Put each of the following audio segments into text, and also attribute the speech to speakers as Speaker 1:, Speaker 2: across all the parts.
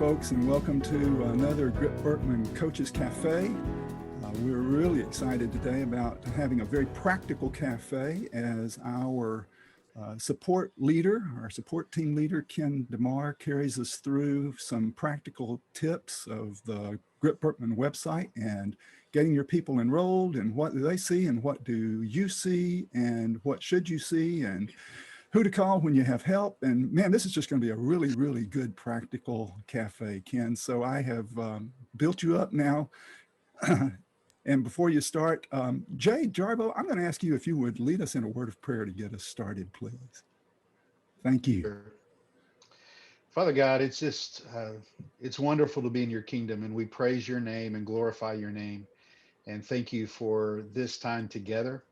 Speaker 1: folks, and welcome to another GRIP-Birkman Coaches Cafe. We're really excited today about having a very practical cafe as our support leader, our support team leader, Ken DeMar, carries us through some practical tips of the GRIP-Birkman website and getting your people enrolled, and what do they see and what do you see and what should you see and who to call when you have help. And man, this is just going to be a really, really good practical cafe, Ken. So I have built you up now. And before you start, Jay Jarbo, I'm going to ask you if you would lead us in a word of prayer to get us started, please. Thank you.
Speaker 2: Father God, it's just, it's wonderful to be in your kingdom, and we praise your name and glorify your name. And thank you for this time together.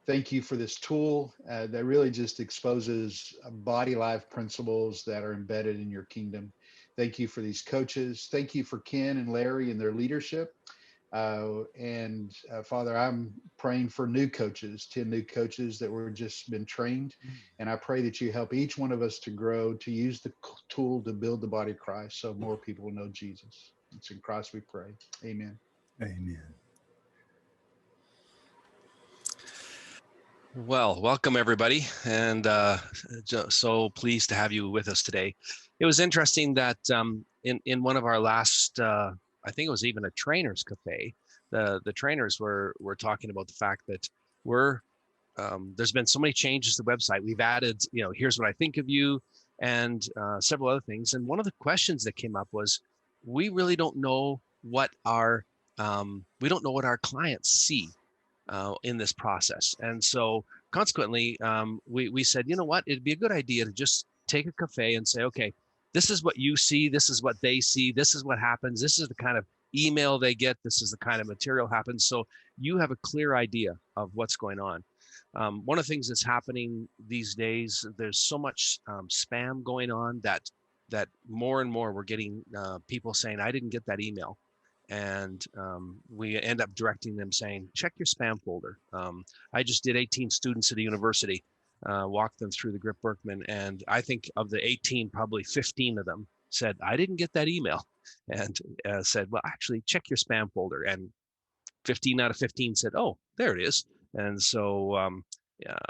Speaker 2: Thank you for this tool that really just exposes body life principles that are embedded in your kingdom. Thank you for these coaches. Thank you for Ken and Larry and their leadership. Father, I'm praying for new coaches, 10 new coaches that were just been trained. And I pray that you help each one of us to grow, to use the tool to build the body of Christ so more people will know Jesus. It's in Christ we pray. Amen.
Speaker 1: Amen.
Speaker 3: Well, welcome everybody, and so pleased to have you with us today. It was interesting that in one of our last, I think it was even a trainers cafe, the trainers were talking about the fact that there's been so many changes to the website. We've added, here's what I think of you, and several other things. And one of the questions that came up was, we really don't know what our clients see in this process. And so consequently, we said, you know what, it'd be a good idea to just take a cafe and say, okay, this is what you see, this is what they see, this is what happens, this is the kind of email they get, this is the kind of material happens. So you have a clear idea of what's going on. One of the things that's happening these days, there's so much spam going on that more and more we're getting people saying, I didn't get that email. And we end up directing them saying, check your spam folder. I just did 18 students at a university, walked them through the GRIP-Birkman, and I think of the 18, probably 15 of them said, I didn't get that email, and said, well, actually check your spam folder. And 15 out of 15 said, oh, there it is. And so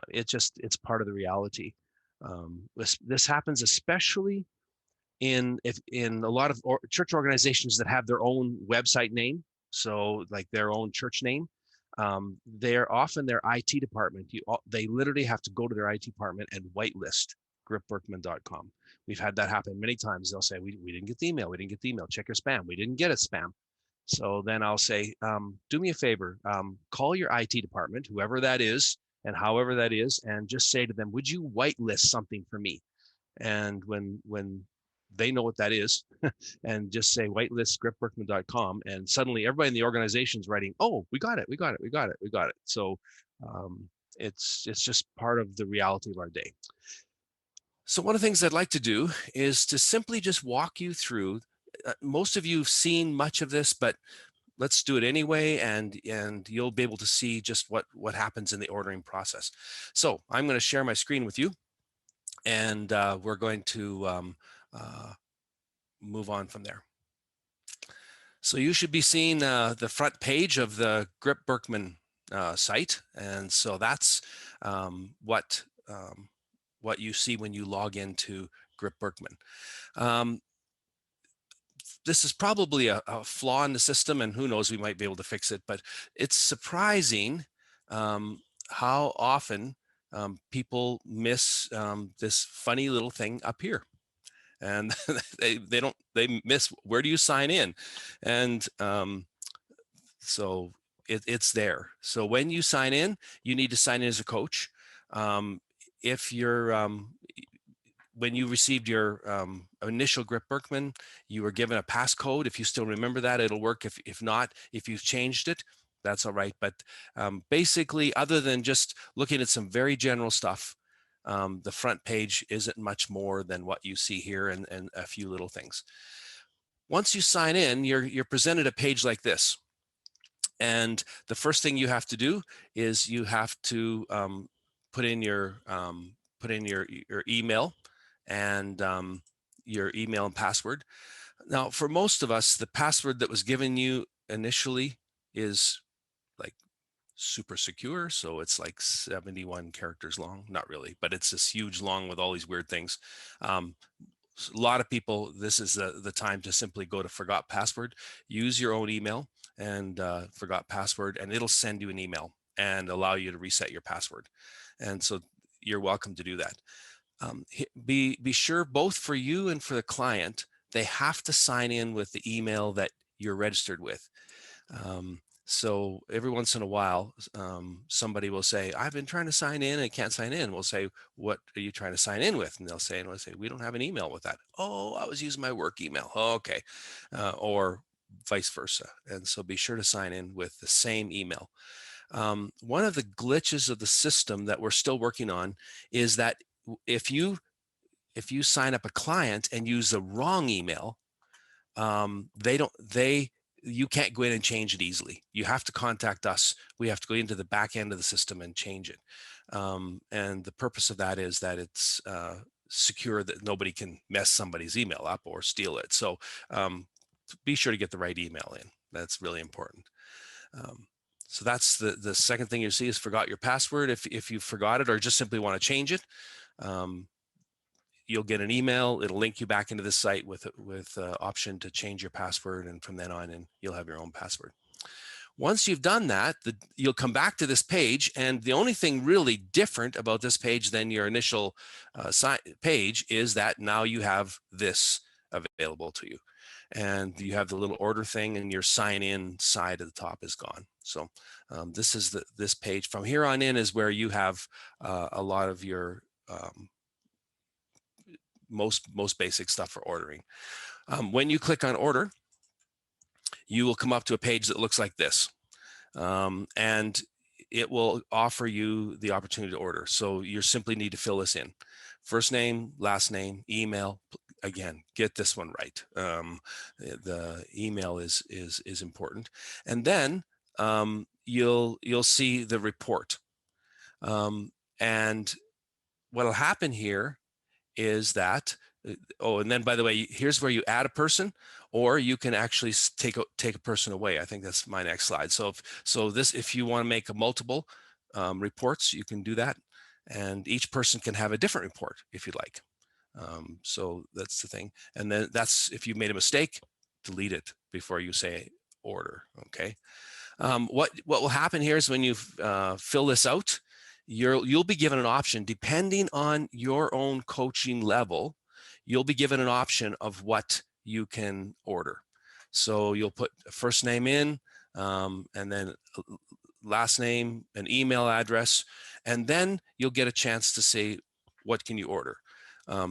Speaker 3: it's part of the reality. This happens especially in a lot of church organizations that have their own website name, so like their own church name. They're often their IT department. They literally have to go to their IT department and whitelist GRIP-Birkman.com. We've had that happen many times. They'll say, we didn't get the email. We didn't get the email. Check your spam. We didn't get a spam. So then I'll say, do me a favor, call your IT department, whoever that is, and however that is, and just say to them, would you whitelist something for me? And when they know what that is, and just say whitelist GRIP-Birkman.com, and suddenly everybody in the organization is writing, oh, we got it. So it's just part of the reality of our day. So one of the things I'd like to do is to simply just walk you through. Most of you have seen much of this, but let's do it anyway, and you'll be able to see just what happens in the ordering process. So I'm going to share my screen with you, and we're going to move on from there. So you should be seeing the front page of the GRIP-Birkman site, and so that's what you see when you log into GRIP-Birkman. This is probably a flaw in the system, and who knows, we might be able to fix it, but it's surprising how often people miss this funny little thing up here. And they miss, where do you sign in? And so it's there. So when you sign in, you need to sign in as a coach. If you're when you received your initial GRIP-Birkman, you were given a passcode. If you still remember that, it'll work. If not, if you've changed it, that's all right. But basically, other than just looking at some very general stuff, the front page isn't much more than what you see here, and a few little things. Once you sign in, you're presented a page like this. And the first thing you have to do is you have to put in your email and your email and password. Now, for most of us, the password that was given you initially is like super secure. So it's like 71 characters long, not really, but it's this huge long with all these weird things. A lot of people, this is the time to simply go to forgot password, use your own email and forgot password, and it'll send you an email and allow you to reset your password. And so you're welcome to do that. Be sure both for you and for the client, they have to sign in with the email that you're registered with. So every once in a while, somebody will say, I've been trying to sign in and can't sign in. We'll say, what are you trying to sign in with? And they'll say, we don't have an email with that. Oh, I was using my work email. Oh, okay. Or vice versa. And so be sure to sign in with the same email. One of the glitches of the system that we're still working on is that if you sign up a client and use the wrong email, you can't go in and change it easily. You have to contact us. We have to go into the back end of the system and change it. And the purpose of that is that it's secure, that nobody can mess somebody's email up or steal it. So be sure to get the right email in. That's really important. So that's the second thing you see is forgot your password. If you forgot it or just simply want to change it, you'll get an email. It'll link you back into the site with option to change your password, and from then on, and you'll have your own password. Once you've done that, you'll come back to this page, and the only thing really different about this page than your initial page is that now you have this available to you, and you have the little order thing, and your sign in side at the top is gone. So this is this page. From here on in is where you have a lot of your most basic stuff for ordering. When you click on order, you will come up to a page that looks like this, and it will offer you the opportunity to order. So you simply need to fill this in: first name, last name, email. Again, get this one right. The email is important, and then you'll see the report. And what'll happen here is that, and then by the way, here's where you add a person, or you can actually take a person away. I think that's my next slide. So if you want to make a multiple reports, you can do that, and each person can have a different report if you like. So that's the thing. And then that's, if you made a mistake, delete it before you say order. Okay. What will happen here is when you fill this out, you'll be given an option depending on your own coaching level. You'll be given an option of what you can order. So you'll put a first name in, and then last name, an email address, and then you'll get a chance to say, what can you order?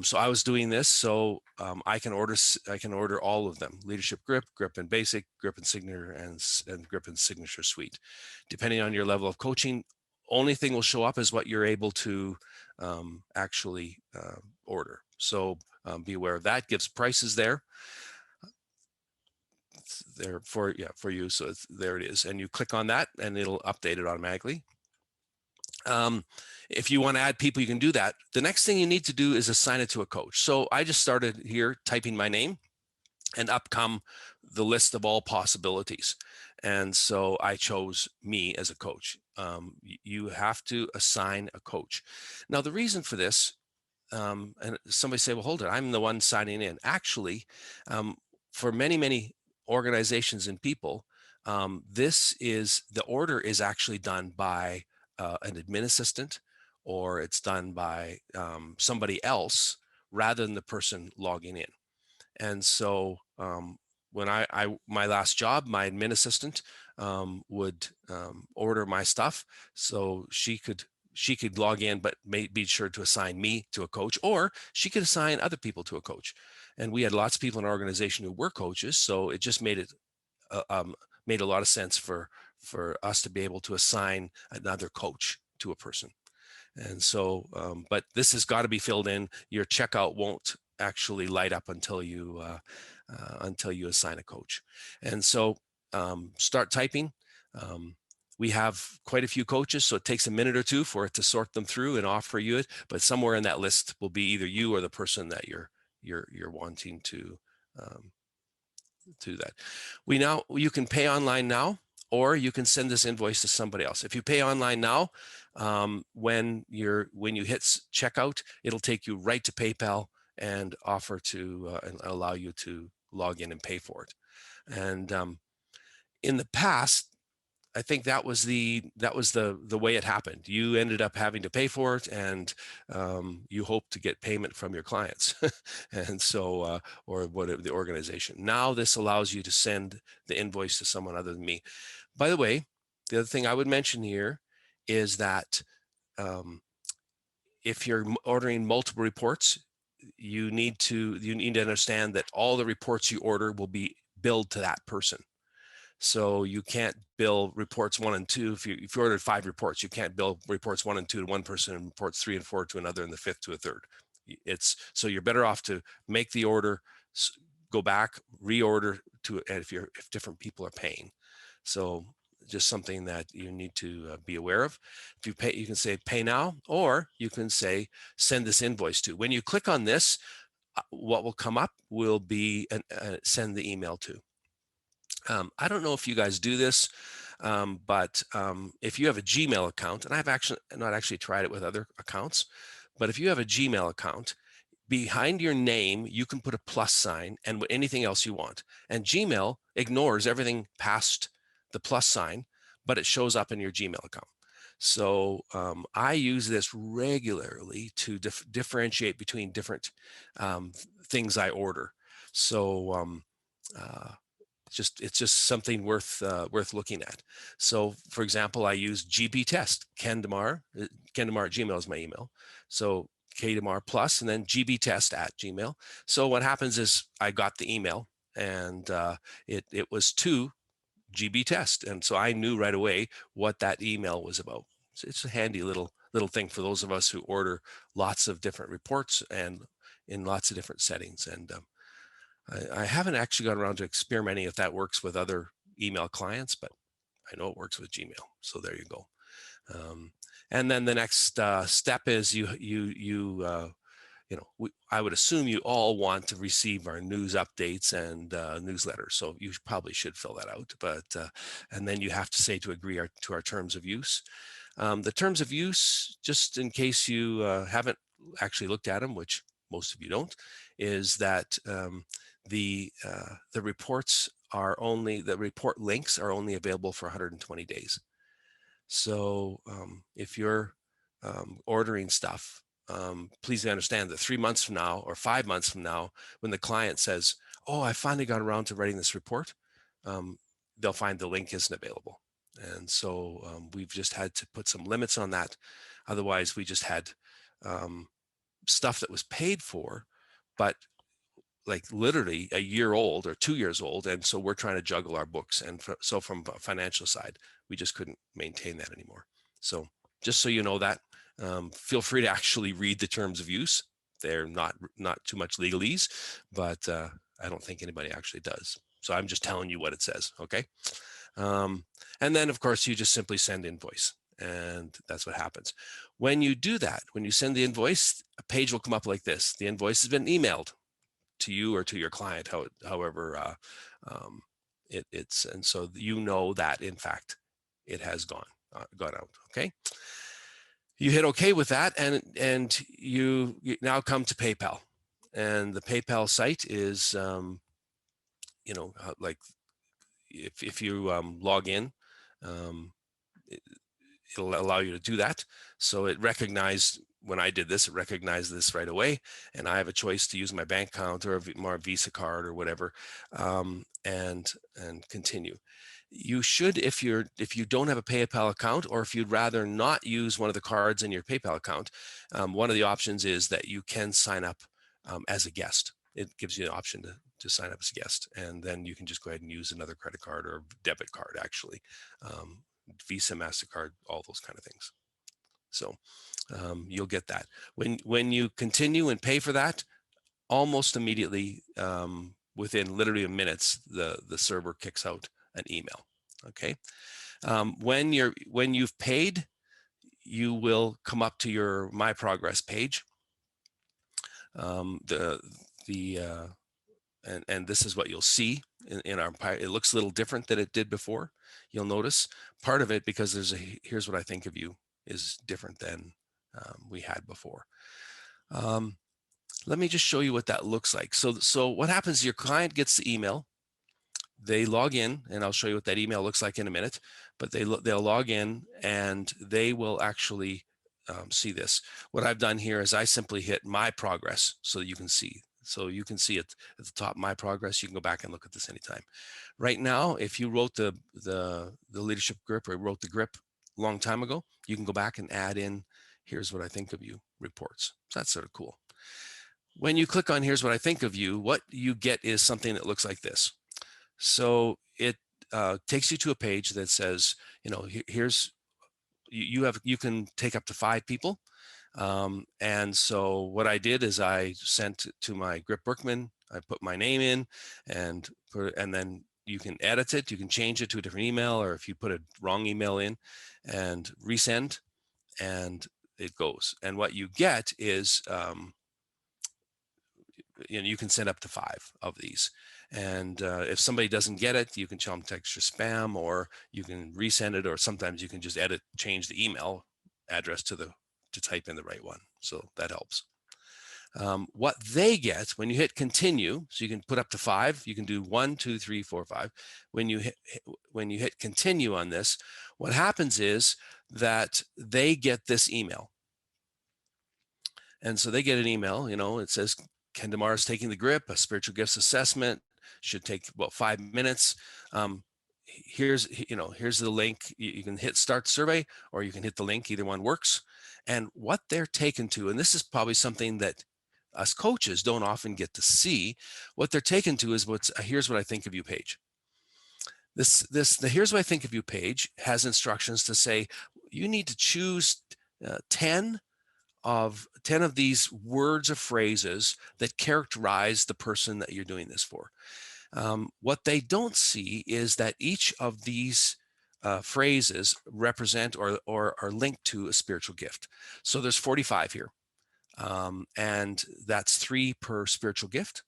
Speaker 3: So I was doing this, so I can order all of them: Leadership Grip, Grip and Basic, Grip and Signature, and Grip and Signature Suite. Depending on your level of coaching, only thing will show up is what you're able to actually order. So be aware of that. Gives prices there. It's there for you. So there it is, and you click on that, and it'll update it automatically. If you want to add people, you can do that. The next thing you need to do is assign it to a coach. So I just started here typing my name, and up come the list of all possibilities. And so I chose me as a coach. You have to assign a coach. Now, the reason for this, and somebody say, well, hold it, I'm the one signing in. Actually, for many organizations and people, the order is actually done by an admin assistant, or it's done by somebody else rather than the person logging in. And so when my last job, my admin assistant would order my stuff, so she could log in, but be sure to assign me to a coach, or she could assign other people to a coach. And we had lots of people in our organization who were coaches, so it just made a lot of sense for us to be able to assign another coach to a person. And so, but this has got to be filled in. Your checkout won't actually light up until you assign a coach. And so start typing. We have quite a few coaches, so it takes a minute or two for it to sort them through and offer you it. But somewhere in that list will be either you or the person that you're wanting to to that. You can pay online now, or you can send this invoice to somebody else. If you pay online now, when you hit checkout, it'll take you right to PayPal and offer to and allow you to log in and pay for it. And in the past, I think that was the way it happened. You ended up having to pay for it, and you hope to get payment from your clients, and so or whatever the organization. Now this allows you to send the invoice to someone other than me. By the way, the other thing I would mention here is that if you're ordering multiple reports, you need to understand that all the reports you order will be billed to that person. So you can't bill reports 1 and 2. If you ordered 5 reports, you can't bill reports 1 and 2 to one person and reports 3 and 4 to another and the 5th to a third. So you're better off to make the order, go back, reorder to if different people are paying. So just something that you need to be aware of. If you pay, you can say pay now, or you can say send this invoice to. When you click on this, what will come up will be send the email to. I don't know if you guys do this, but if you have a Gmail account, and I've actually not actually tried it with other accounts, but if you have a Gmail account, behind your name, you can put a plus sign and anything else you want. And Gmail ignores everything past the plus sign, but it shows up in your Gmail account. So I use this regularly to differentiate between different things I order. So it's just something worth looking at. So for example, I use GB test, Ken DeMar at Gmail is my email. So KDemar plus and then GB test at Gmail. So what happens is I got the email and it was to GB test. And so I knew right away what that email was about. So it's a handy little thing for those of us who order lots of different reports and in lots of different settings. And I haven't actually got around to experimenting if that works with other email clients, but I know it works with Gmail. So there you go. And then the next step is I would assume you all want to receive our news updates and newsletters. So you probably should fill that out. But and then you have to say to agree to our terms of use. The terms of use, just in case you haven't actually looked at them, which most of you don't, is that the reports are only, the report links are only available for 120 days. So if you're ordering stuff, please understand that 3 months from now or 5 months from now, when the client says, oh, I finally got around to writing this report, they'll find the link isn't available. And so we've just had to put some limits on that. Otherwise, we just had stuff that was paid for, but like literally a year old or 2 years old. And so we're trying to juggle our books. And so from a financial side, we just couldn't maintain that anymore. So just so you know that, feel free to actually read the terms of use. They're not too much legalese, but I don't think anybody actually does. So I'm just telling you what it says, okay? And then of course you just simply send invoice, and that's what happens. When you do that, when you send the invoice, a page will come up like this. The invoice has been emailed to you or to your client, however it's, and so you know that in fact it has gone out. Okay, you hit okay with that, and you now come to PayPal, and the PayPal site is like if you log in, it'll allow you to do that. So it recognized when I did this, it recognized this right away, and I have a choice to use my bank account or a Visa card or whatever, and continue. You should, if you don't have a PayPal account, or if you'd rather not use one of the cards in your PayPal account, one of the options is that you can sign up as a guest. It gives you an option to sign up as a guest, and then you can just go ahead and use another credit card or debit card, actually, Visa, MasterCard, all those kind of things. So you'll get that. When you continue and pay for that, almost immediately, within literally minutes, the server kicks out an email. Okay. When you've paid, you will come up to your My Progress page. And this is what you'll see. in our, it looks a little different than it did before. You'll notice part of it because there's a here's what I think of you is different than we had before. Let me just show you what that looks like. So what happens, your client gets the email, they log in, and I'll show you what that email looks like in a minute, but they'll log in and they will actually see this. What I've done here is I simply hit my progress so that you can see. So you can see it at the top, my progress. You can go back and look at this anytime. Right now, if you wrote the leadership grip or wrote the grip a long time ago, you can go back and add in, here's what I think of you reports. So that's sort of cool. When you click on here's what I think of you, what you get is something that looks like this. So it takes you to a page that says, you know, here's, you can take up to 5 people. And so what I did is I sent to my GRIP-Birkman, I put my name in and then you can edit it, you can change it to a different email, or if you put a wrong email in and resend, and it goes. And what you get is, you know, you can send up to 5 of these. And if somebody doesn't get it, you can tell them to extra spam, or you can resend it, or sometimes you can just change the email address to type in the right one. So that helps. What they get when you hit continue, so you can put up to 5, you can do 1, 2, 3, 4, 5. When you hit continue on this, what happens is that they get this email. And so they get an email, you know, it says, Ken DeMar is taking the grip, a spiritual gifts assessment, should take about 5 minutes. Here's the link. You can hit start survey, or you can hit the link, either one works. And what they're taken to, and this is probably something that us coaches don't often get to see, what they're taken to is here's what I think of you page. The here's what I think of you page has instructions to say, you need to choose 10 of these words or phrases that characterize the person that you're doing this for. What they don't see is that each of these phrases represent or are linked to a spiritual gift. So there's 45 here, and that's 3 per spiritual gift.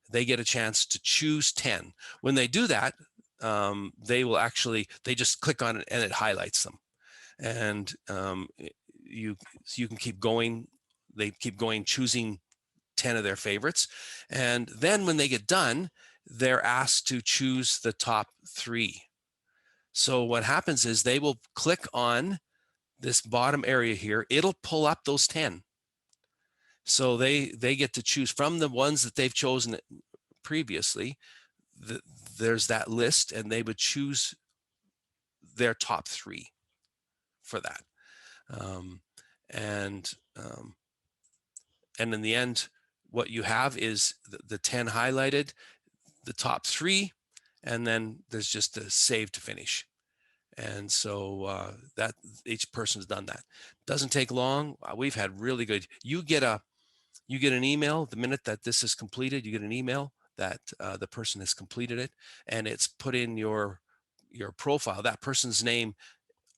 Speaker 3: They get a chance to choose 10. When they do that, they just click on it and it highlights them. And you can keep going. They keep going, choosing 10 of their favorites. And then when they get done, they're asked to choose the top 3. So what happens is they will click on this bottom area here. It'll pull up those 10. So they get to choose from the ones that they've chosen previously. There's that list, and they would choose their top 3 for that. And in the end, what you have is the 10 highlighted, the top 3, and then there's just a save to finish. And so that each person's done that. Doesn't take long. We've had really good. You get an email the minute that this is completed. You get an email that the person has completed it, and it's put in your profile, that person's name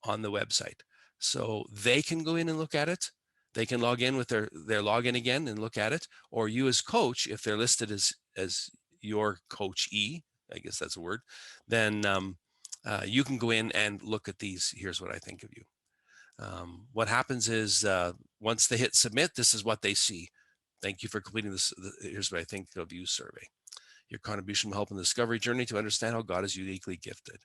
Speaker 3: on the website. So they can go in and look at it. They can log in with their login again and look at it, or you as coach, if they're listed as your coachee, I guess that's a word, then you can go in and look at these. Here's what I think of you. What happens is once they hit submit, this is what they see. Thank you for completing this. Here's what I think of you survey. Your contribution will help in the discovery journey to understand how God is uniquely gifted.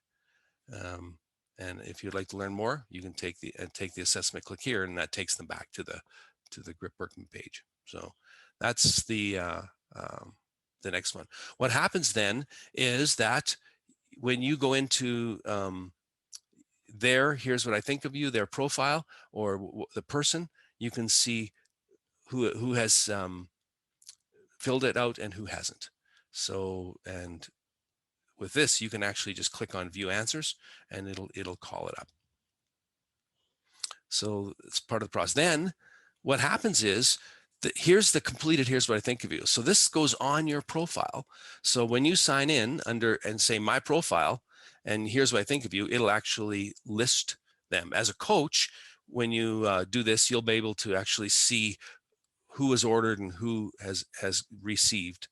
Speaker 3: And if you'd like to learn more, you can take the assessment, click here, and that takes them back to the GRIP-Birkman page. So that's the next one. What happens then is that when you go into here's what I think of you, their profile, or the person, you can see who has filled it out and who hasn't. So, and with this, you can actually just click on view answers and it'll call it up. So it's part of the process. Then what happens is that here's what I think of you. So this goes on your profile. So when you sign in under and say my profile, and here's what I think of you, it'll actually list them. As a coach, when you do this, you'll be able to actually see who was ordered and who has received.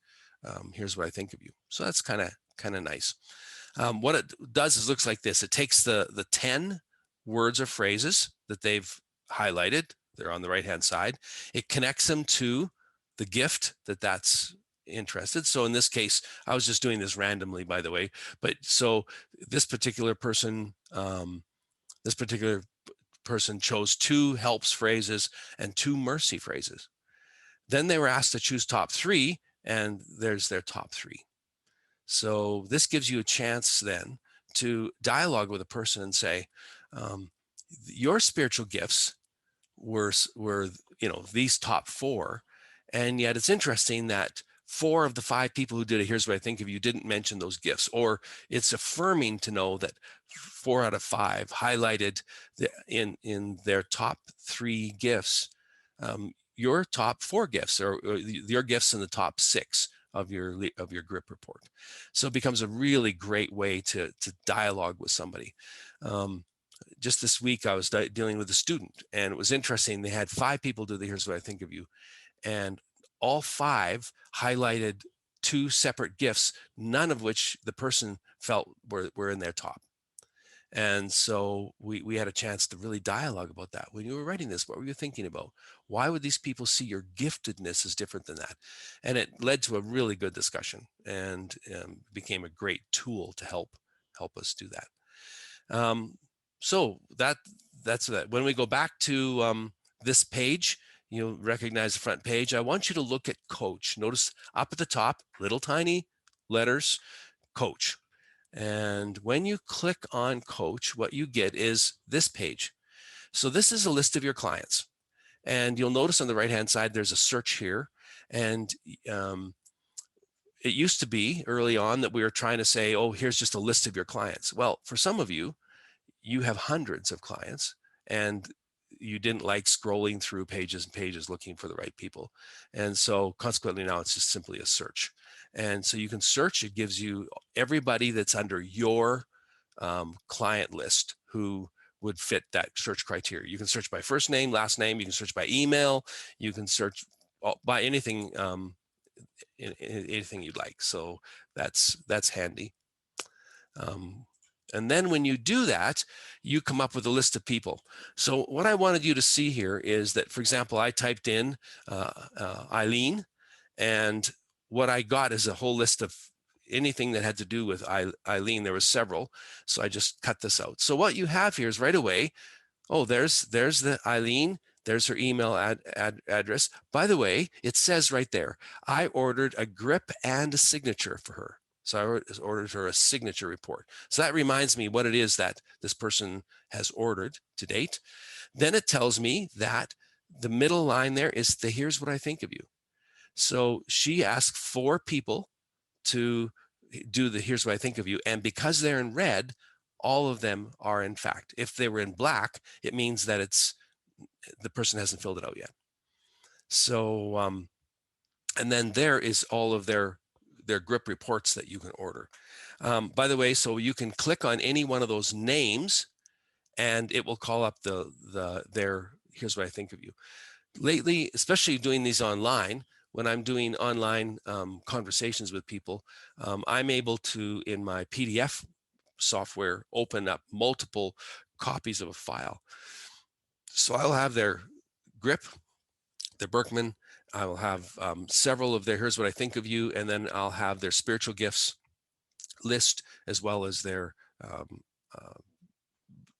Speaker 3: Here's what I think of you. So that's kind of nice. What it does is looks like this. It takes the 10 words or phrases that they've highlighted. They're on the right-hand side. It connects them to the gift that's interested. So in this case, I was just doing this randomly, by the way. But so this particular person chose 2 helps phrases and 2 mercy phrases. Then they were asked to choose top 3, and there's their top 3. So this gives you a chance then to dialogue with a person and say, your spiritual gifts were these top 4, and yet it's interesting that 4 of the 5 people who did it, here's what I think of you, didn't mention those gifts. Or it's affirming to know that 4 out of 5 highlighted in their top 3 gifts, your top 4 gifts, or your gifts in the top 6 of your GRIP report. So it becomes a really great way to dialogue with somebody. Just this week, I was dealing with a student, and it was interesting. They had 5 people do the here's what I think of you, and all 5 highlighted 2 separate gifts, none of which the person felt were in their top. And so we had a chance to really dialogue about that. When you were writing this, what were you thinking about? Why would these people see your giftedness as different than that? And it led to a really good discussion, and became a great tool to help us do that. So that's that. When we go back to this page, you'll recognize the front page. I want you to look at coach. Notice up at the top, little tiny letters, coach. And when you click on coach, what you get is this page. So this is a list of your clients. And you'll notice on the right-hand side, there's a search here. And it used to be early on that we were trying to say, oh, here's just a list of your clients. Well, for some of you, you have hundreds of clients, and you didn't like scrolling through pages and pages looking for the right people. And so consequently now it's just simply a search. And so you can search, it gives you everybody that's under your client list who would fit that search criteria. You can search by first name, last name, you can search by email, you can search by anything, anything you'd like. So that's handy. And then when you do that, you come up with a list of people. So what I wanted you to see here is that, for example, I typed in Eileen, and what I got is a whole list of anything that had to do with Eileen. There was several, so I just cut this out. So what you have here is right away, oh, there's the Eileen, there's her email address. By the way, it says right there, I ordered a grip and a signature for her. So I ordered her a signature report. So that reminds me what it is that this person has ordered to date. Then it tells me that the middle line there is the here's what I think of you. So she asked 4 people to do the here's what I think of you. And because they're in red, all of them are in fact. If they were in black, it means that the person hasn't filled it out yet. So, and then there is all of their GRIP reports that you can order. By the way, so you can click on any one of those names and it will call up their here's what I think of you. Lately, especially doing these online, when I'm doing online conversations with people, I'm able to, in my PDF software, open up multiple copies of a file. So I'll have their GRIP, their Birkman, I will have several of their here's what I think of you, and then I'll have their spiritual gifts list, as well as their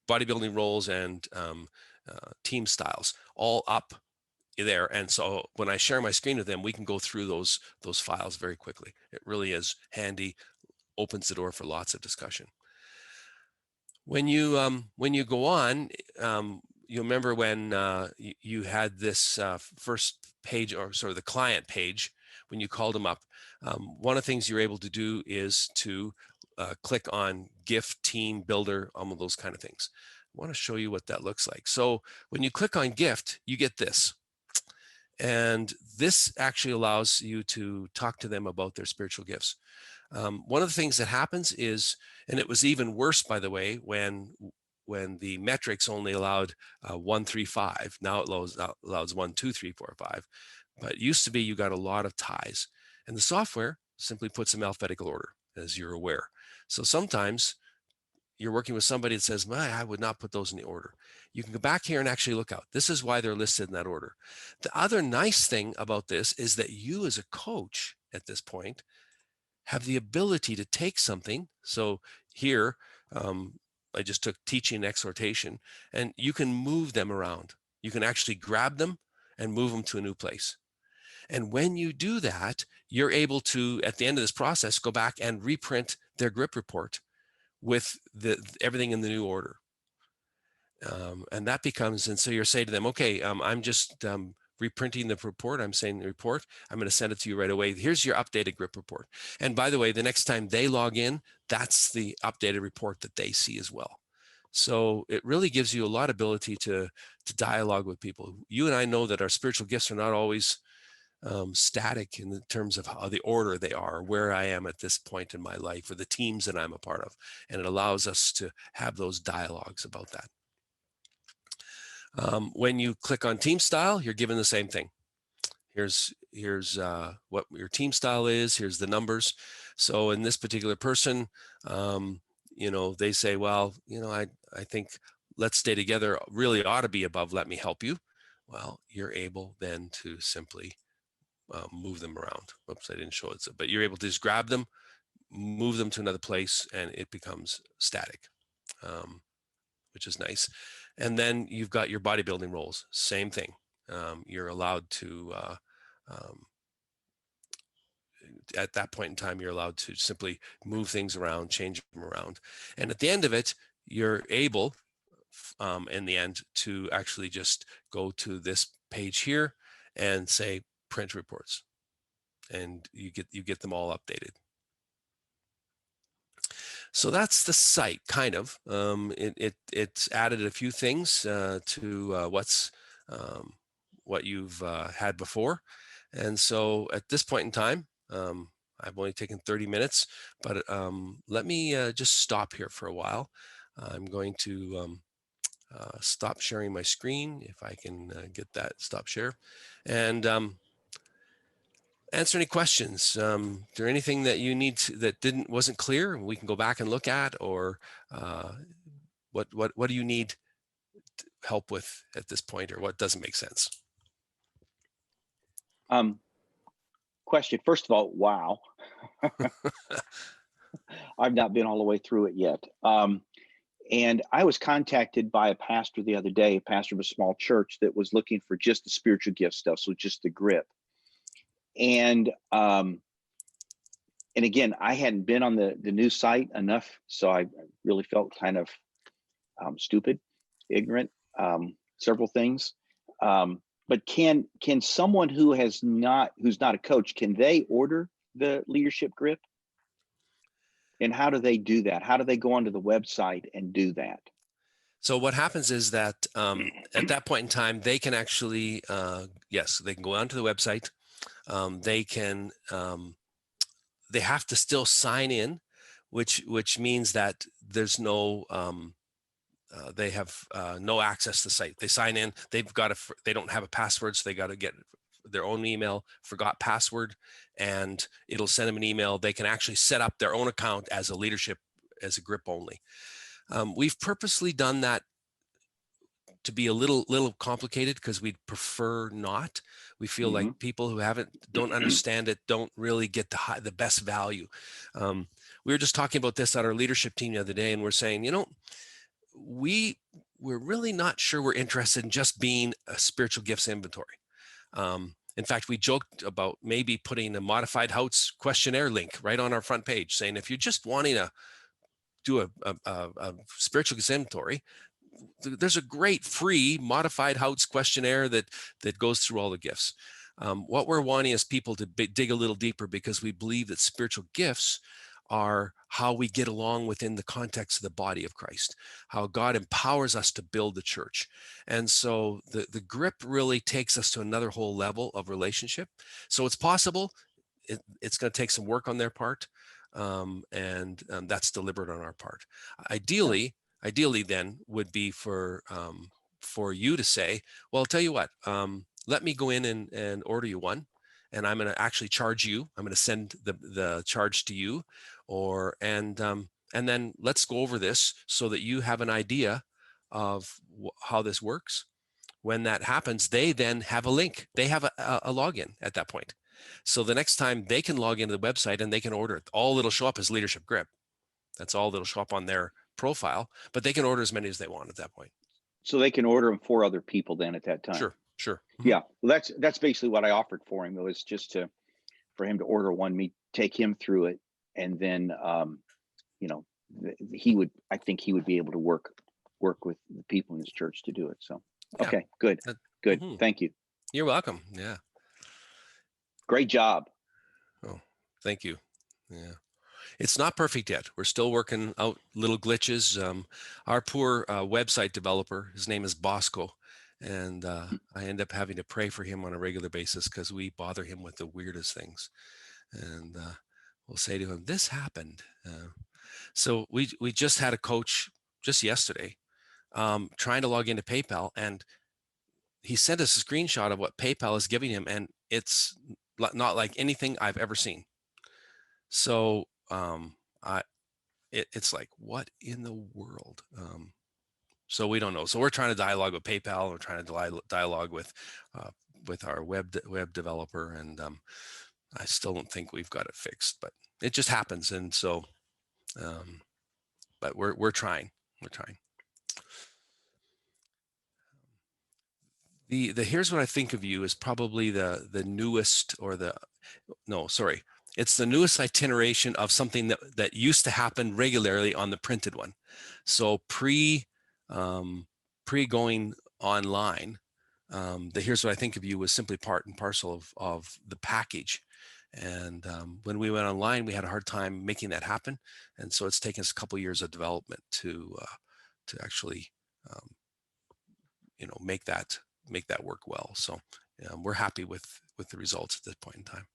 Speaker 3: bodybuilding roles and team styles, all up there. And so when I share my screen with them, we can go through those files very quickly. It really is handy, opens the door for lots of discussion. When you go on, you remember when you had this first page, or sort of the client page, when you called them up, one of the things you're able to do is to click on gift, team, builder, all of those kind of things. I want to show you what that looks like. So when you click on gift, you get this. And this actually allows you to talk to them about their spiritual gifts. One of the things that happens is, and it was even worse, by the way, when the metrics only allowed 1, 3, 5. Now it allows 1, 2, 3, 4, 5. But it used to be you got a lot of ties. And the software simply puts them in alphabetical order. as you're aware. So sometimes you're working with somebody that says, I would not put those in the order. You can go back here and actually look out. This is why they're listed in that order. The other nice thing about this is that you as a coach at this point have the ability to take something. So here, I just took teaching and exhortation, and you can move them around. You can actually grab them and move them to a new place. And when you do that, you're able to, at the end of this process, go back and reprint their GRIP report with everything in the new order. And that becomes, and so you're saying to them, okay, I'm just reprinting the report. I'm saying the report, I'm going to send it to you right away. Here's your updated GRIP report. And by the way, the next time they log in, that's the updated report that they see as well. So it really gives you a lot of ability to dialogue with people. You and I know that our spiritual gifts are not always static in terms of how the order they are, where I am at this point in my life, or the teams that I'm a part of. And it allows us to have those dialogues about that. When you click on team style, you're given the same thing. Here's what your team style is. Here's the numbers. So in this particular person, they say, well, I think let's stay together really ought to be above let me help you. Well, you're able then to simply move them around. Oops, I didn't show it. But you're able to just grab them, move them to another place, and it becomes static, which is nice. And then you've got your bodybuilding roles. Same thing. You're allowed to, at that point in time, you're allowed to simply move things around, change them around. And at the end of it, you're able, in the end, to actually just go to this page here and say print reports, and you get them all updated. So that's the site, kind of. It's added a few things to what you've had before. And so at this point in time, I've only taken 30 minutes, but let me just stop here for a while. I'm going to stop sharing my screen, if I can get that stop share, and answer any questions. Is there anything that you need that wasn't clear? We can go back and look at, or what do you need help with at this point, or what doesn't make sense?
Speaker 4: Question. First of all, wow. I've not been all the way through it yet. And I was contacted by a pastor the other day, a pastor of a small church that was looking for just the spiritual gift stuff, so just the GRIP. And again, I hadn't been on the new site enough, so I really felt kind of stupid, ignorant, several things. But can someone who's not a coach, can they order the leadership GRIP? And how do they do that? How do they go onto the website and do that?
Speaker 3: So what happens is that at that point in time, they can actually, yes, they can go onto the website. They have to still sign in, which means that there's no, they have no access to the site. They sign in, they don't have a password, so they got to get their own email, forgot password, and it'll send them an email. They can actually set up their own account as a leadership, as a GRIP only. We've purposely done that to be a little complicated because we'd prefer not. We feel like people who don't understand it don't really get the best value. We were just talking about this at our leadership team the other day, and we're saying, we're really not sure we're interested in just being a spiritual gifts inventory. In fact, we joked about maybe putting a modified Houts questionnaire link right on our front page, saying if you're just wanting to do a spiritual gifts inventory, there's a great free modified Houts questionnaire that goes through all the gifts. What we're wanting is people to dig a little deeper, because we believe that spiritual gifts are how we get along within the context of the body of Christ, how God empowers us to build the church. And so the GRIP really takes us to another whole level of relationship. So it's possible. It's going to take some work on their part, and that's deliberate on our part. Ideally then would be for you to say, well, I'll tell you what, let me go in and order you one, and I'm going to actually charge you. I'm going to send the charge to you, and then let's go over this so that you have an idea of how this works. When that happens, they then have a link. They have a login at that point. So the next time they can log into the website and they can order it. All that'll show up is Leadership Grip. That's all that'll show up on their profile, but they can order as many as they want at that point.
Speaker 4: So they can order them for other people then at that time.
Speaker 3: Sure.
Speaker 4: Yeah, well, that's basically what I offered for him. It was just for him to order one, take him through it, and then I think he would be able to work with the people in his church to do it. So
Speaker 3: Yeah.
Speaker 4: okay, good. Thank you.
Speaker 3: You're welcome. Yeah.
Speaker 4: Great job.
Speaker 3: Oh, thank you. Yeah. It's not perfect yet. We're still working out little glitches. Our poor website developer, his name is Bosco, and I end up having to pray for him on a regular basis because we bother him with the weirdest things. And we'll say to him, this happened. So we just had a coach just yesterday trying to log into PayPal, and he sent us a screenshot of what PayPal is giving him, and it's not like anything I've ever seen. So it's like, what in the world? So we don't know. So we're trying to dialogue with PayPal. We're trying to dialogue with our web developer, and I still don't think we've got it fixed, but it just happens. And so, but we're trying. The here's what I think of you as probably the newest, it's the newest iteration of something that used to happen regularly on the printed one. So pre going online, here's what I think of you was simply part and parcel of the package. And when we went online, we had a hard time making that happen. And so it's taken us a couple of years of development to actually make that work well. So we're happy with the results at this point in time.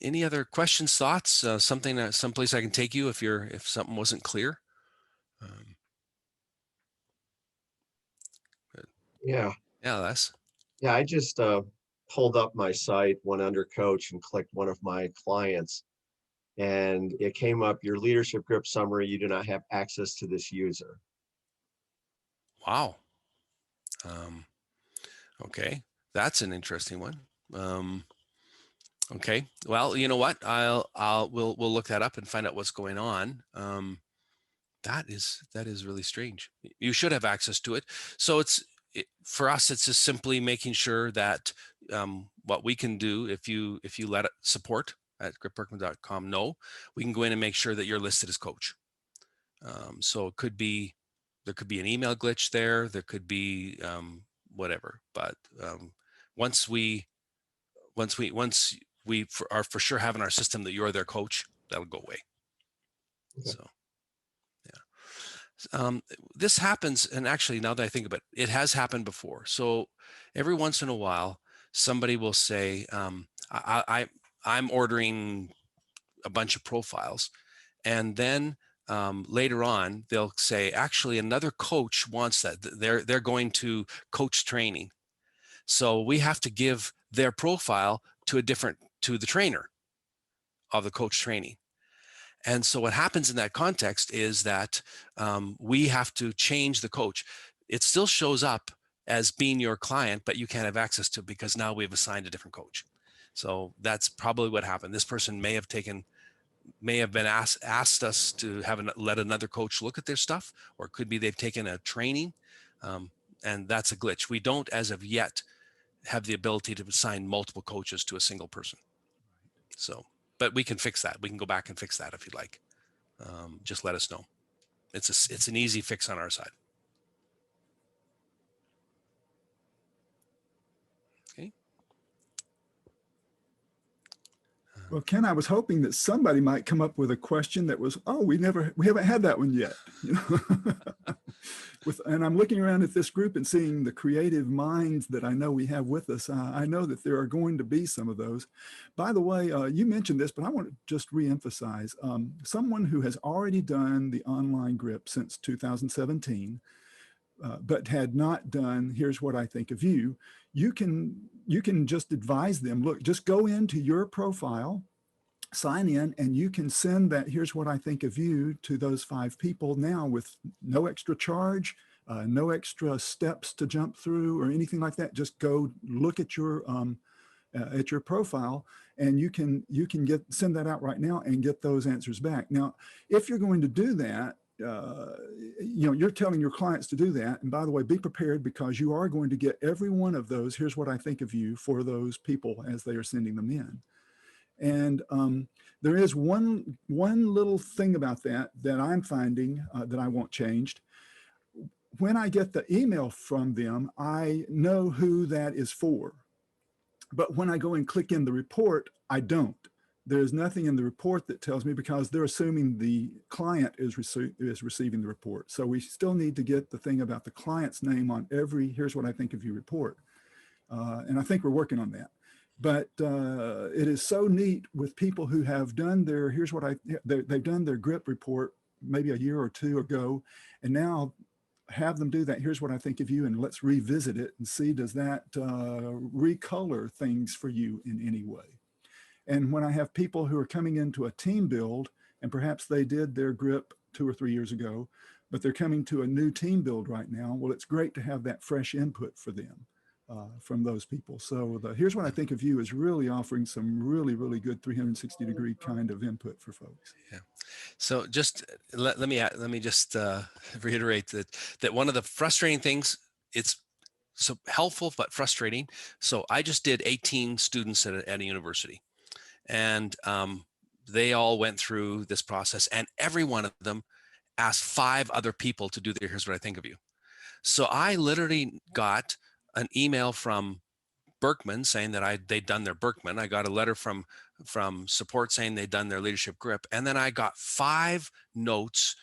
Speaker 3: Any other questions, thoughts, someplace I can take you if something wasn't clear?
Speaker 5: Yeah,
Speaker 3: Les.
Speaker 5: yeah. I just pulled up my site, went under coach, and clicked one of my clients, and it came up, your leadership grip summary, you do not have access to this user.
Speaker 3: Wow. Okay, that's an interesting one. Okay, well, you know what? We'll look that up and find out what's going on. That is really strange. You should have access to it. So for us, it's just simply making sure that what we can do, if you let it support at GRIP-Birkman.com know, we can go in and make sure that you're listed as coach. So there could be an email glitch there. There could be whatever. But once we are for sure having our system that you're their coach, that'll go away. Okay. So, yeah. This happens, and actually, now that I think about it, it has happened before. So every once in a while, somebody will say, I'm ordering a bunch of profiles, and then later on, they'll say, actually, another coach wants that. They're going to coach training. So we have to give their profile to the trainer of the coach training. And so what happens in that context is that we have to change the coach. It still shows up as being your client, but you can't have access to it because now we've assigned a different coach. So that's probably what happened. This person may have been asked us to let another coach look at their stuff, or it could be they've taken a training, and that's a glitch. We don't, as of yet, have the ability to assign multiple coaches to a single person. So, but we can fix that. We can go back and fix that if you'd like. Just let us know. It's an easy fix on our side. Okay.
Speaker 1: Well, Ken, I was hoping that somebody might come up with a question that was, we haven't had that one yet. And I'm looking around at this group and seeing the creative minds that I know we have with us. I know that there are going to be some of those. By the way, you mentioned this, but I want to just reemphasize, someone who has already done the online grip since 2017, but had not done, here's what I think of you, you can just advise them, look, just go into your profile, sign in, and you can send that, here's what I think of you, to those 5 people now with no extra charge, no extra steps to jump through or anything like that. Just go look at your profile, and you can send that out right now and get those answers back. Now, if you're going to do that, you're telling your clients to do that. And by the way, be prepared, because you are going to get every one of those, here's what I think of you, for those people as they are sending them in. And there is one little thing about that I'm finding that I want changed. When I get the email from them, I know who that is for. But when I go and click in the report, I don't. There's nothing in the report that tells me, because they're assuming the client is receiving the report. So we still need to get the thing about the client's name on every here's what I think of you report. And I think we're working on that. But it is so neat with people who have done their, they've done their GRIP report maybe a year or 2 ago, and now have them do that, here's what I think of you, and let's revisit it and see, does that recolor things for you in any way? And when I have people who are coming into a team build, and perhaps they did their GRIP 2 or 3 years ago, but they're coming to a new team build right now, well, it's great to have that fresh input for them from those people. So here's what I think of you is really offering some really, really good 360-degree kind of input for folks.
Speaker 3: Yeah. So just let me just reiterate that one of the frustrating things, it's so helpful but frustrating. So I just did 18 students at a university, and they all went through this process, and every one of them asked 5 other people to do their here's what I think of you. So I literally got an email from Birkman saying that they'd done their Birkman. I got a letter from support saying they'd done their leadership grip. And then I got 5 notes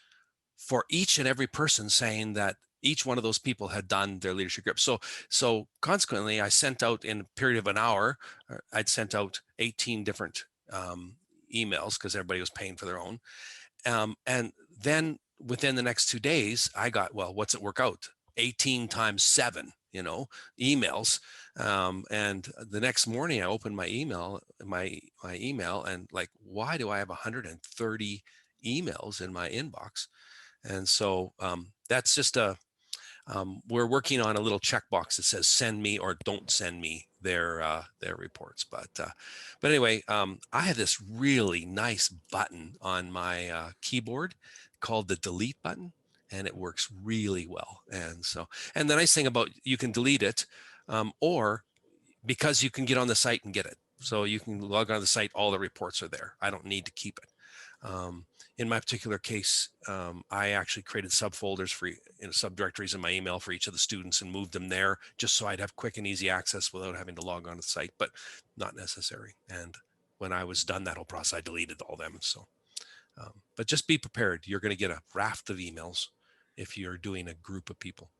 Speaker 3: for each and every person saying that each one of those people had done their leadership grip. So consequently, I sent out, in a period of an hour, I'd sent out 18 different emails, because everybody was paying for their own. And then within the next 2 days, I got, well, what's it work out? 18 times 7, emails. And the next morning I opened my email, and like, why do I have 130 emails in my inbox? And so that's just we're working on a little checkbox that says send me or don't send me their reports. But anyway, I have this really nice button on my keyboard called the delete button, and it works really well. And the nice thing about, you can delete it, or because you can get on the site and get it. So you can log on to the site, all the reports are there. I don't need to keep it. In my particular case, I actually created subfolders for subdirectories in my email for each of the students and moved them there, just so I'd have quick and easy access without having to log on to the site, but not necessary. And when I was done that whole process, I deleted all them. So, but just be prepared. You're going to get a raft of emails if you're doing a group of people.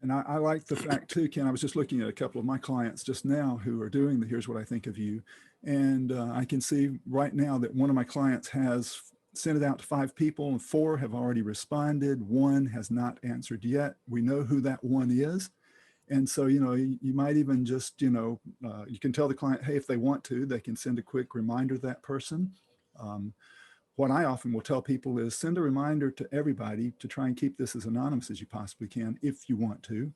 Speaker 1: And I like the fact too, Ken, I was just looking at a couple of my clients just now who are doing the here's what I think of you. And I can see right now that one of my clients has sent it out to 5 people, and 4 have already responded. 1 has not answered yet. We know who that 1 is. And so, you might even just, you can tell the client, hey, if they want to, they can send a quick reminder to that person. What I often will tell people is send a reminder to everybody to try and keep this as anonymous as you possibly can, if you want to.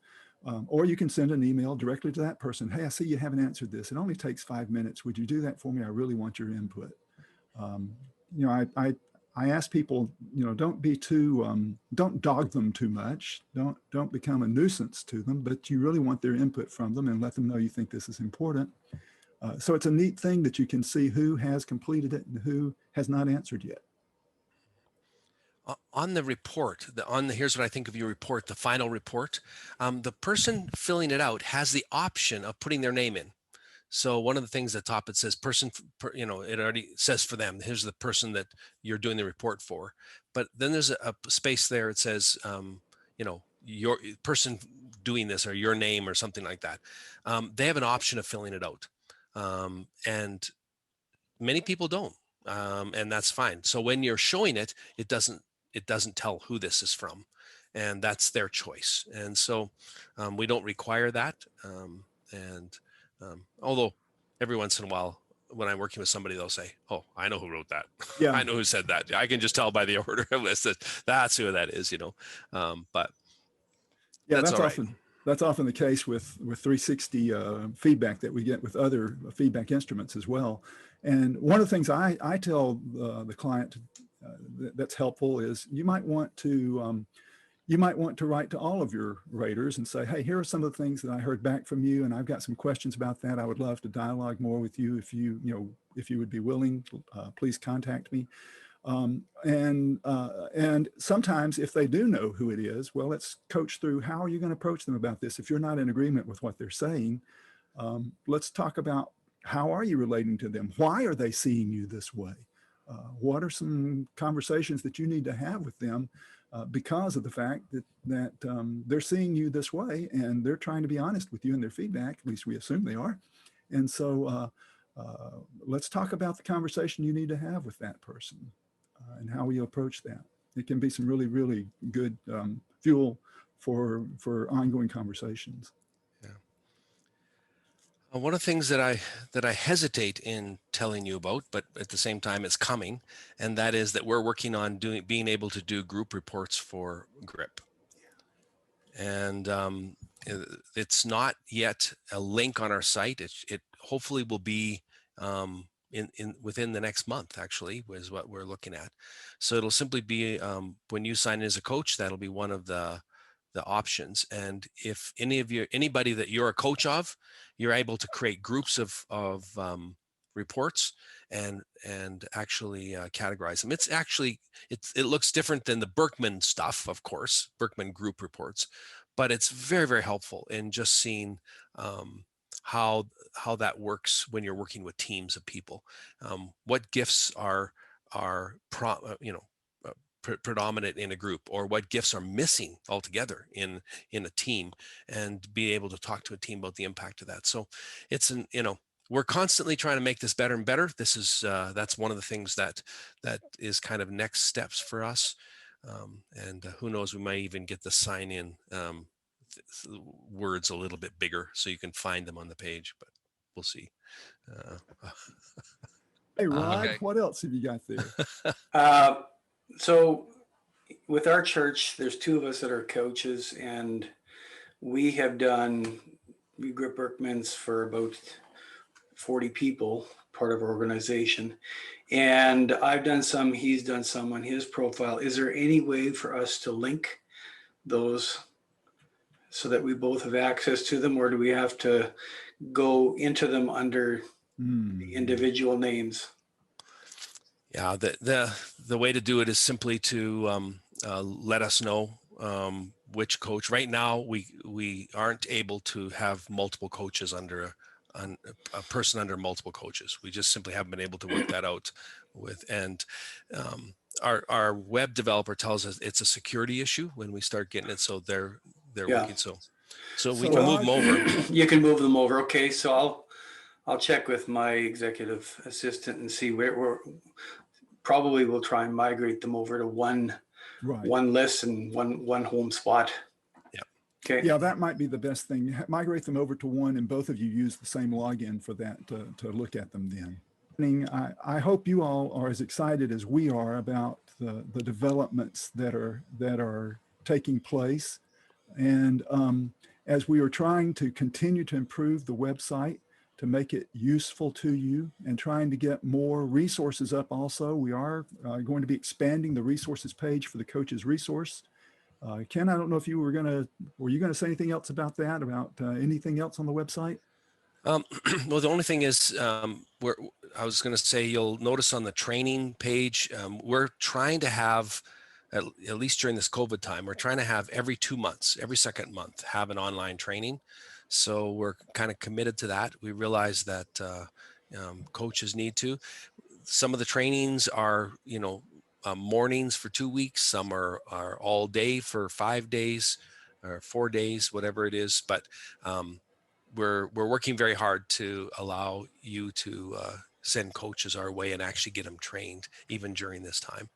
Speaker 1: Or you can send an email directly to that person. Hey, I see you haven't answered this. It only takes 5 minutes. Would you do that for me? I really want your input. I ask people, don't be too, don't dog them too much. Don't become a nuisance to them, but you really want their input from them, and let them know you think this is important. So it's a neat thing that you can see who has completed it and who has not answered yet.
Speaker 3: On the report, here's what I think of your report, the final report, the person filling it out has the option of putting their name in. So one of the things at the top, it says person, it already says for them, here's the person that you're doing the report for. But then there's a space there, it says, your person doing this, or your name, or something like that. They have an option of filling it out. And many people don't, and that's fine. So when you're showing it, it doesn't tell who this is from. and that's their choice. And so we don't require that. Although every once in a while, when I'm working with somebody, they'll say, "Oh, I know who wrote that.
Speaker 1: Yeah.
Speaker 3: I know who said that. I can just tell by the order list that that's who that is," but
Speaker 1: Yeah,
Speaker 3: that's all right.
Speaker 1: That's often the case with 360 feedback that we get with other feedback instruments as well. And one of the things I tell the client that's helpful is you might want to write to all of your raters and say, hey, here are some of the things that I heard back from you, and I've got some questions about that. I would love to dialogue more with you. If you would be willing, please contact me. And sometimes if they do know who it is, well, let's coach through how are you going to approach them about this. If you're not in agreement with what they're saying, let's talk about how are you relating to them? Why are they seeing you this way? What are some conversations that you need to have with them because of the fact that they're seeing you this way, and they're trying to be honest with you in their feedback, at least we assume they are. And so let's talk about the conversation you need to have with that person and how we approach that. It can be some really, really good fuel for ongoing conversations.
Speaker 3: One of the things that I hesitate in telling you about, but at the same time it's coming, and that is that we're working on being able to do group reports for GRIP. And it's not yet a link on our site. It hopefully will be within the next month, actually, is what we're looking at. So it'll simply be when you sign in as a coach, that'll be one of the options. And if anybody that you're a coach of, you're able to create groups of reports and actually categorize them. It looks different than the Birkman stuff, of course, Birkman group reports, but it's very, very helpful in just seeing how that works when you're working with teams of people. What gifts are predominant in a group, or what gifts are missing altogether in a team, and be able to talk to a team about the impact of that. So we're constantly trying to make this better and better. This is that's one of the things that is kind of next steps for us. And who knows, we might even get the sign in words a little bit bigger so you can find them on the page, but we'll see.
Speaker 1: Hey, Rod,
Speaker 3: Okay.
Speaker 1: What else have you got there?
Speaker 6: So with our church, there's two of us that are coaches, and we have done GRIP-Birkmans for about 40 people, part of our organization. And I've done some, he's done some on his profile. Is there any way for us to link those so that we both have access to them, or do we have to go into them under the individual names?
Speaker 3: Yeah, the way to do it is simply to let us know which coach. Right now, we aren't able to have multiple coaches under a person under multiple coaches. We just simply haven't been able to work that out with. And our web developer tells us it's a security issue when we start getting it. So they're working. So we can move them over.
Speaker 6: You can move them over. Okay, so I'll check with my executive assistant and see where probably we'll try and migrate them over to one list and one home spot.
Speaker 3: Yeah.
Speaker 6: Okay.
Speaker 1: Yeah, that might be the best thing. Migrate them over to one, and both of you use the same login for that to look at them then. I hope you all are as excited as we are about the developments that are taking place. And as we are trying to continue to improve the website, to make it useful to you, and trying to get more resources up also. We are going to be expanding the resources page for the coaches resource. Ken, I don't know if were you going to say anything else about that, about anything else on the website?
Speaker 3: Well, the only thing is, I was going to say, you'll notice on the training page, we're trying to have, at least during this COVID time, we're trying to have every 2 months, every second month, have an online training. So we're kind of committed to that. We realize that coaches need to. Some of the trainings are, mornings for 2 weeks. Some are all day for 5 days or 4 days, whatever it is. But we're working very hard to allow you to send coaches our way and actually get them trained even during this time.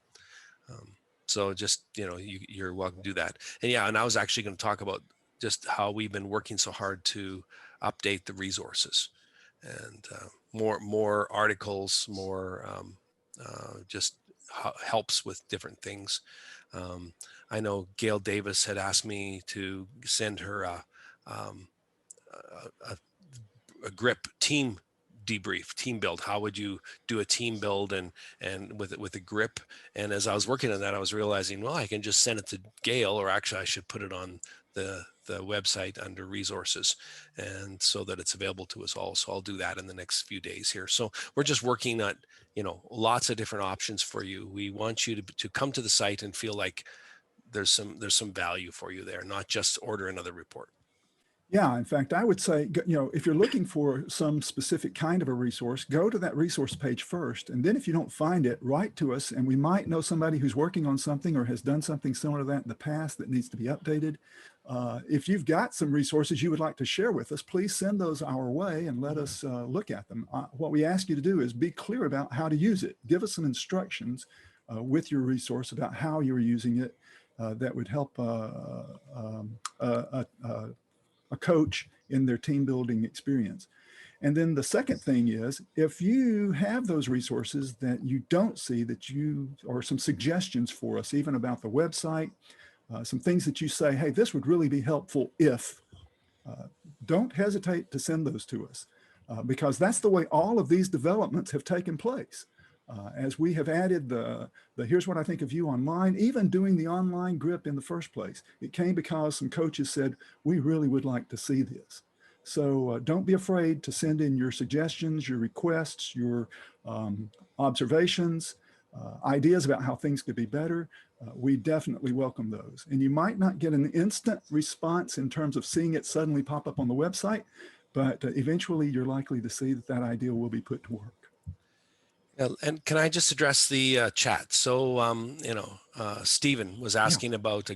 Speaker 3: So just, you're welcome to do that. And yeah, and I was actually going to talk about just how we've been working so hard to update the resources, and more articles, more just helps with different things. I know Gail Davis had asked me to send her a GRIP team debrief, team build. How would you do a team build and with a GRIP? And as I was working on that, I was realizing, well, I can just send it to Gail, or actually I should put it on the website under resources, and so that it's available to us all. So I'll do that in the next few days here. So we're just working on, lots of different options for you. We want you to come to the site and feel like there's some value for you there, not just order another report.
Speaker 1: Yeah, in fact, I would say, if you're looking for some specific kind of a resource, go to that resource page first. And then if you don't find it, write to us, and we might know somebody who's working on something or has done something similar to that in the past that needs to be updated. If you've got some resources you would like to share with us, please send those our way and let us look at them. What we ask you to do is be clear about how to use it. Give us some instructions with your resource about how you're using it. That would help a coach in their team building experience. And then the second thing is, if you have those resources that you don't see, or some suggestions for us, even about the website, some things that you say, hey, this would really be helpful if, don't hesitate to send those to us, because that's the way all of these developments have taken place. As we have added the here's what I think of you online, even doing the online GRIP in the first place, it came because some coaches said, we really would like to see this. So don't be afraid to send in your suggestions, your requests, your observations, ideas about how things could be better. We definitely welcome those. And you might not get an instant response in terms of seeing it suddenly pop up on the website, but eventually you're likely to see that idea will be put to work.
Speaker 3: And can I just address the chat? So, Stephen was asking about,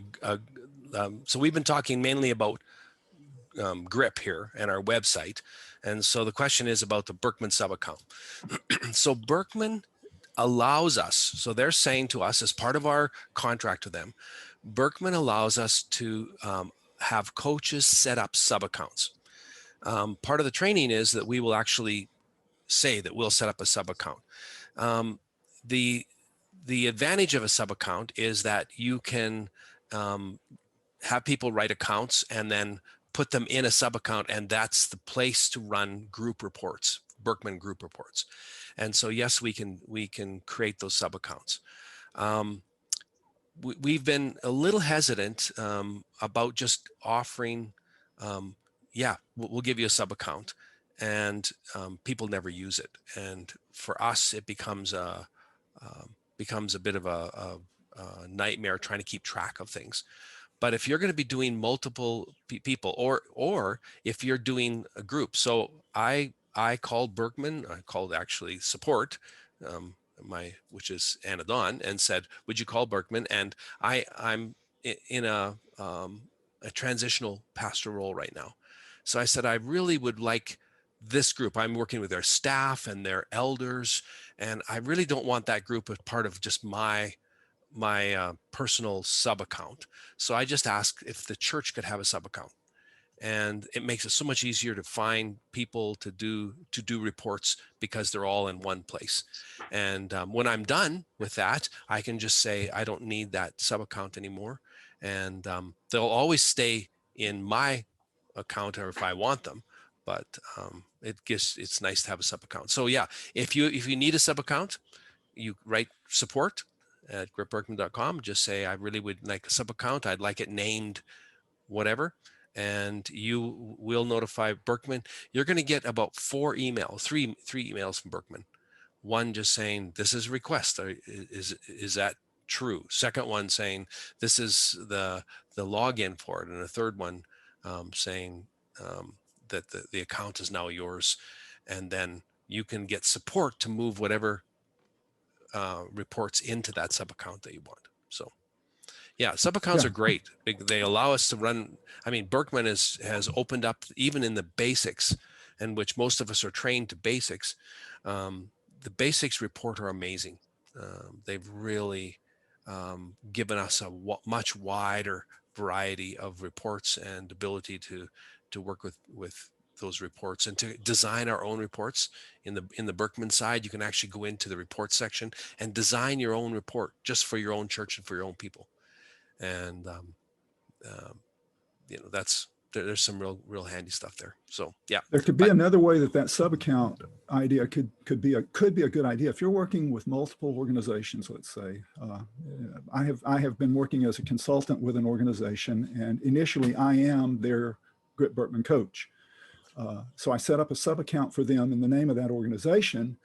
Speaker 3: so we've been talking mainly about GRIP here and our website. And so the question is about the Birkman sub-account. So Birkman allows us, so they're saying to us as part of our contract with them, Birkman allows us to have coaches set up sub-accounts. Part of the training is that we will actually say that we'll set up a sub-account. The advantage of a sub-account is that you can have people write accounts and then put them in a sub-account, and that's the place to run group reports, Birkman group reports. And so yes, we can create those sub-accounts. We've been a little hesitant about just offering, we'll give you a sub-account, and people never use it. And for us, it becomes a bit of a nightmare trying to keep track of things. But if you're going to be doing multiple people, or if you're doing a group, so I called Birkman, I called actually support, which is Anna Dawn, and said, would you call Birkman? And I'm in a transitional pastoral role right now. So I said, I really would like this group. I'm working with their staff and their elders, and I really don't want that group as part of just my personal sub account. So I just asked if the church could have a sub account, and it makes it so much easier to find people to do reports because they're all in one place. And when I'm done with that, I can just say I don't need that sub account anymore, and they'll always stay in my account, or if I want them. But it's nice to have a sub account. So yeah, if you need a sub account, you write support at GRIP-Birkman.com. Just say, I really would like a sub account. I'd like it named whatever, and you will notify Birkman. You're going to get about three emails from Birkman. One just saying, this is a request. Is that true? Second one saying, this is the login for it. And a third one saying that the account is now yours. And then you can get support to move whatever reports into that sub account that you want. So yeah, sub accounts are great. They allow us to run. I mean, Birkman has opened up, even in the basics, in which most of us are trained to basics. The basics report are amazing. They've really given us a much wider variety of reports and ability to work with those reports and to design our own reports. In the Birkman side, you can actually go into the report section and design your own report just for your own church and for your own people. And there's some real handy stuff there. So yeah,
Speaker 1: there could be another way that sub-account idea could be a good idea. If you're working with multiple organizations, let's say, I have been working as a consultant with an organization, and initially I am their GRIP-Birkman coach. So I set up a sub-account for them in the name of that organization,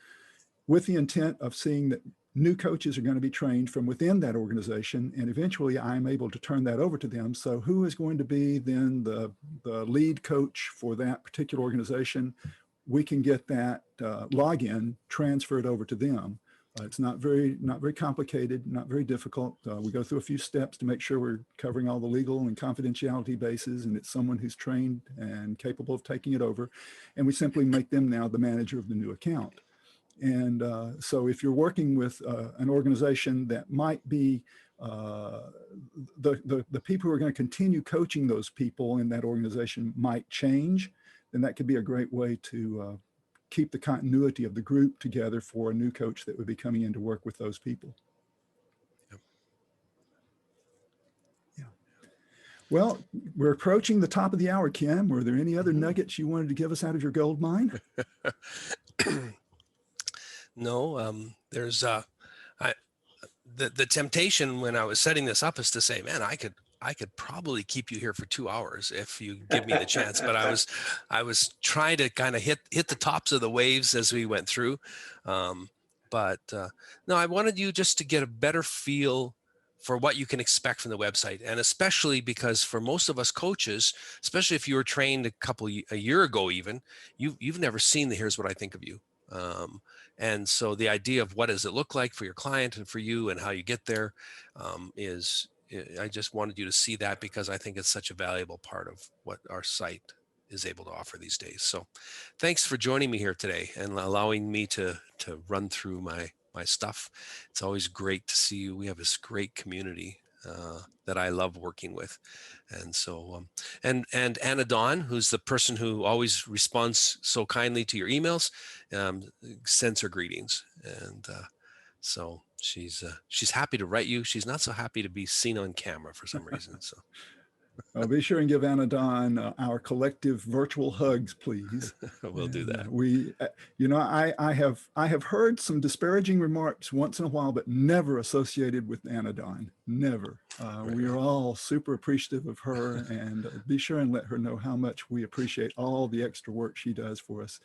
Speaker 1: with the intent of seeing that new coaches are going to be trained from within that organization, and eventually I'm able to turn that over to them. So who is going to be then the lead coach for that particular organization? We can get that login transferred over to them. It's not very complicated, not very difficult. We go through a few steps to make sure we're covering all the legal and confidentiality bases, and it's someone who's trained and capable of taking it over. And we simply make them now the manager of the new account. And so if you're working with an organization that might be the people who are going to continue coaching those people in that organization might change, then that could be a great way to keep the continuity of the group together for a new coach that would be coming in to work with those people.
Speaker 3: Yep.
Speaker 1: Yeah. Well, we're approaching the top of the hour, Ken. Were there any other nuggets you wanted to give us out of your gold mine?
Speaker 3: No, there's the temptation when I was setting this up is to say, man, I could probably keep you here for 2 hours if you give me the chance. But I was trying to kind of hit the tops of the waves as we went through. But no, I wanted you just to get a better feel for what you can expect from the website. And especially because for most of us coaches, especially if you were trained a year ago, even you've never seen the Here's What I Think of You. And so the idea of what does it look like for your client and for you and how you get there I just wanted you to see that, because I think it's such a valuable part of what our site is able to offer these days. So thanks for joining me here today and allowing me to run through my stuff. It's always great to see you. We have this great community that I love working with. And so, and Anna Dawn, who's the person who always responds so kindly to your emails, sends her greetings. And so she's happy to write you. She's not so happy to be seen on camera for some reason. So
Speaker 1: Be sure and give Anna Dawn our collective virtual hugs, please.
Speaker 3: We'll do that.
Speaker 1: We, I have heard some disparaging remarks once in a while, but never associated with Anna Dawn. Never. We are all super appreciative of her, and be sure and let her know how much we appreciate all the extra work she does for us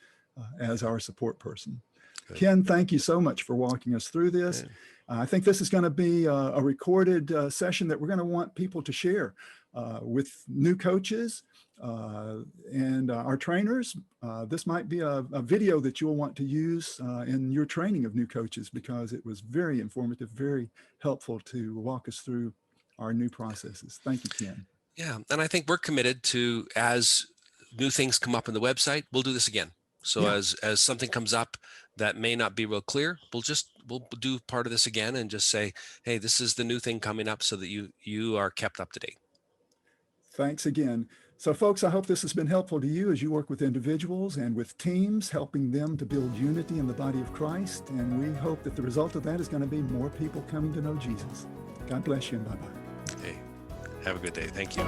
Speaker 1: as our support person. Good. Ken, thank you so much for walking us through this. Good. I think this is going to be a recorded session that we're going to want people to share with new coaches and our trainers. This might be a video that you'll want to use in your training of new coaches, because it was very informative, very helpful to walk us through our new processes. Thank you, Ken.
Speaker 3: Yeah, and I think we're committed to, as new things come up on the website, we'll do this again. So yeah. As something comes up that may not be real clear, we'll do part of this again and just say, hey, this is the new thing coming up, so that you are kept up to date.
Speaker 1: Thanks again. So folks, I hope this has been helpful to you as you work with individuals and with teams, helping them to build unity in the body of Christ. And we hope that the result of that is going to be more people coming to know Jesus. God bless you, and bye-bye.
Speaker 3: Hey, have a good day. Thank you.